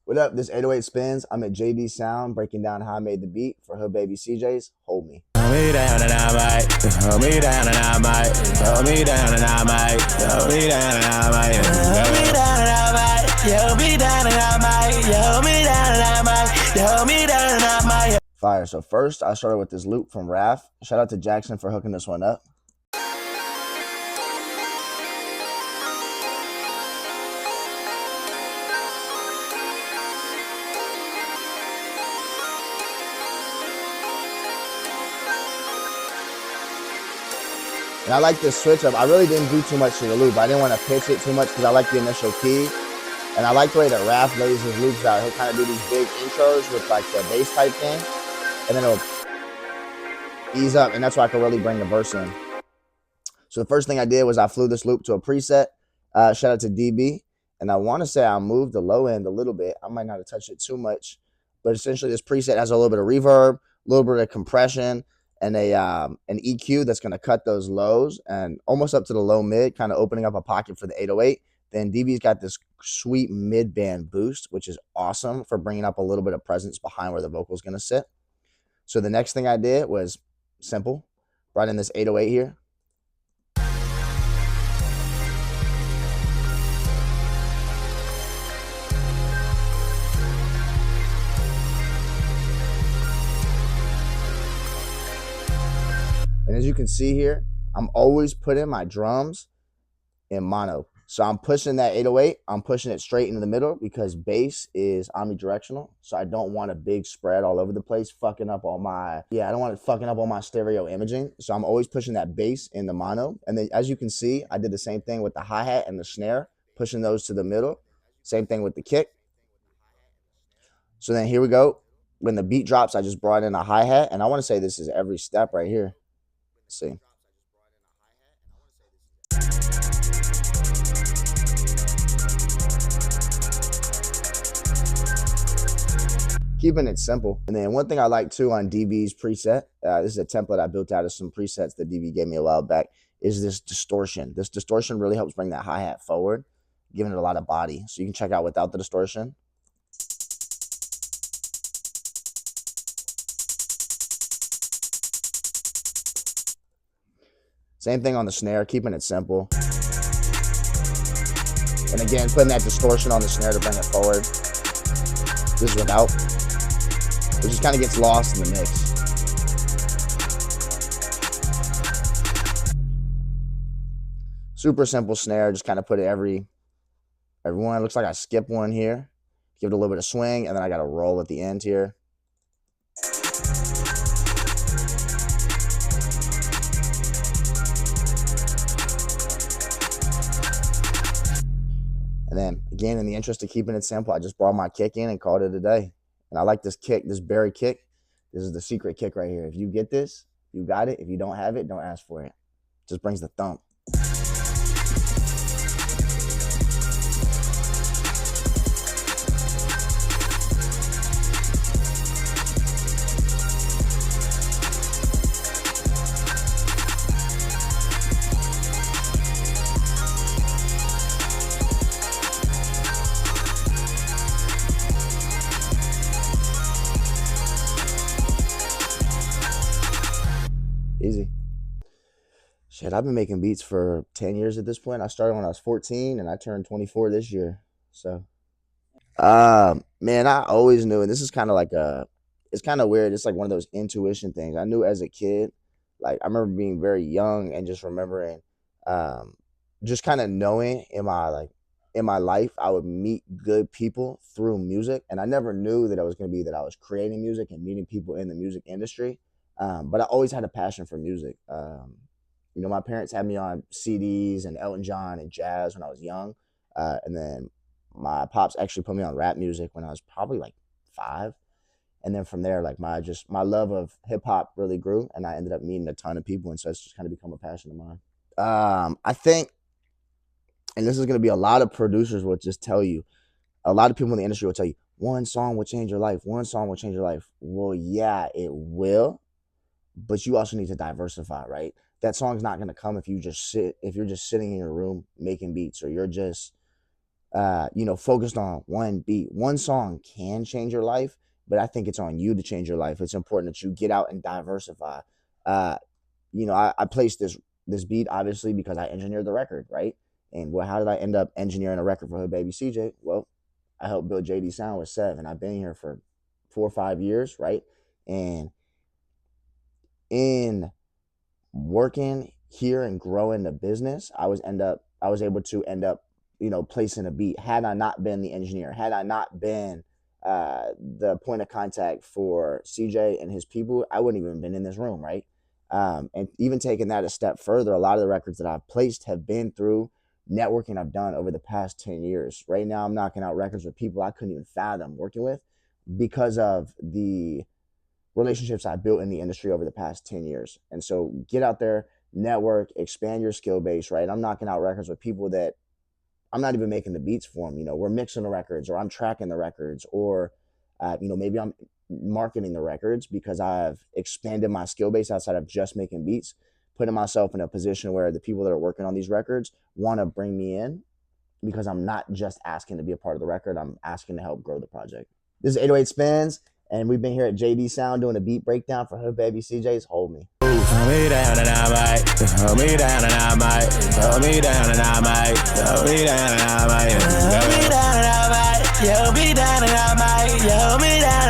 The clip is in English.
What up? This 808Spinz. I'm at JD Sound breaking down how I made the beat for HoodBaby Cj's Hold Me. Hold me down and I might. Hold me down and I might. Hold me down and I might. Hold me down and I might. Hold me down and I might. Hold me down and I might. Hold me down and I might. Hold me down and I might. Fire. So first, I started with this loop from Raph. Shout out to Jackson for hooking this one up. And I like this switch up. I really didn't do too much to the loop. I didn't want to pitch it too much because I like the initial key. And I like the way that Raph lays his loops out. He'll kind of do these big intros with like the bass type thing. And then it'll ease up. And that's why I can really bring the verse in. So the first thing I did was I flew this loop to a preset. Shout out to DB. And I want to say I moved the low end a little bit. I might not have touched it too much. But essentially this preset has a little bit of reverb, a little bit of compression, and an EQ that's going to cut those lows and almost up to the low mid, kind of opening up a pocket for the 808. Then DB's got this sweet mid-band boost, which is awesome for bringing up a little bit of presence behind where the vocal is going to sit. So the next thing I did was simple. Brought in this 808 here. And as you can see here, I'm always putting my drums in mono. So I'm pushing that 808, I'm pushing it straight into the middle because bass is omnidirectional. So I don't want a big spread all over the place, fucking up all my, I don't want it fucking up all my stereo imaging. So I'm always pushing that bass in the mono. And then as you can see, I did the same thing with the hi-hat and the snare, pushing those to the middle. Same thing with the kick. So then here we go. When the beat drops, I just brought in a hi-hat. And I want to say this is every step right here. Let's see. Keeping it simple. And then one thing I like too on DB's preset, this is a template I built out of some presets that DB gave me a while back, is this distortion. This distortion really helps bring that hi-hat forward, giving it a lot of body. So you can check out without the distortion. Same thing on the snare, keeping it simple. And again, putting that distortion on the snare to bring it forward. This is without. It just kind of gets lost in the mix. Super simple snare, just kind of put it every one. It looks like I skipped one here. Give it a little bit of swing, and then I got a roll at the end here. And then, again, in the interest of keeping it simple, I just brought my kick in and called it a day. And I like this kick, this berry kick. This is the secret kick right here. If you get this, you got it. If you don't have it, don't ask for it. Just brings the thump. Easy. Shit, I've been making beats for 10 years at this point. I started when I was 14 and I turned 24 this year. So, man, I always knew, and this is kind of like it's kind of weird. It's like one of those intuition things. I knew as a kid, like I remember being very young and just remembering, just kind of knowing in my life, I would meet good people through music. And I never knew that it was going to be that I was creating music and meeting people in the music industry. But I always had a passion for music. You know, my parents had me on CDs and Elton John and jazz when I was young. And then my pops actually put me on rap music when I was probably like 5. And then from there, like my love of hip hop really grew, and I ended up meeting a ton of people. And so it's just kind of become a passion of mine. I think, and this is going to be a lot of producers will just tell you, a lot of people in the industry will tell you, one song will change your life. One song will change your life. Well, yeah, it will. But you also need to diversify, right? That song's not going to come if you're just sitting in your room making beats, or you're just focused on one beat. One song can change your life, but I think it's on you to change your life. It's important that you get out and diversify. I placed this beat obviously because I engineered the record, right? And well, how did I end up engineering a record for HoodBaby Cj? Well, I helped build JD Sound with Sev, and I've been here for 4 or 5 years, right? And in working here and growing the business, I was able to end up, placing a beat. Had I not been the engineer, had I not been the point of contact for CJ and his people, I wouldn't even been in this room, right? And even taking that a step further, a lot of the records that I've placed have been through networking I've done over the past 10 years. Right now, I'm knocking out records with people I couldn't even fathom working with because of the relationships I built in the industry over the past 10 years. And so get out there, network, expand your skill base, right? I'm knocking out records with people that I'm not even making the beats for them. We're mixing the records, or I'm tracking the records, or, maybe I'm marketing the records because I've expanded my skill base outside of just making beats, putting myself in a position where the people that are working on these records want to bring me in because I'm not just asking to be a part of the record. I'm asking to help grow the project. This is 808Spinz, and we've been here at JD Sound doing a beat breakdown for HoodBaby Cj's Hold Me. Hold me down and I might. Hold me down and I might. Hold me down and I might. Hold me down and I might. Hold me down and I might. Hold me down and I might. Hold me down.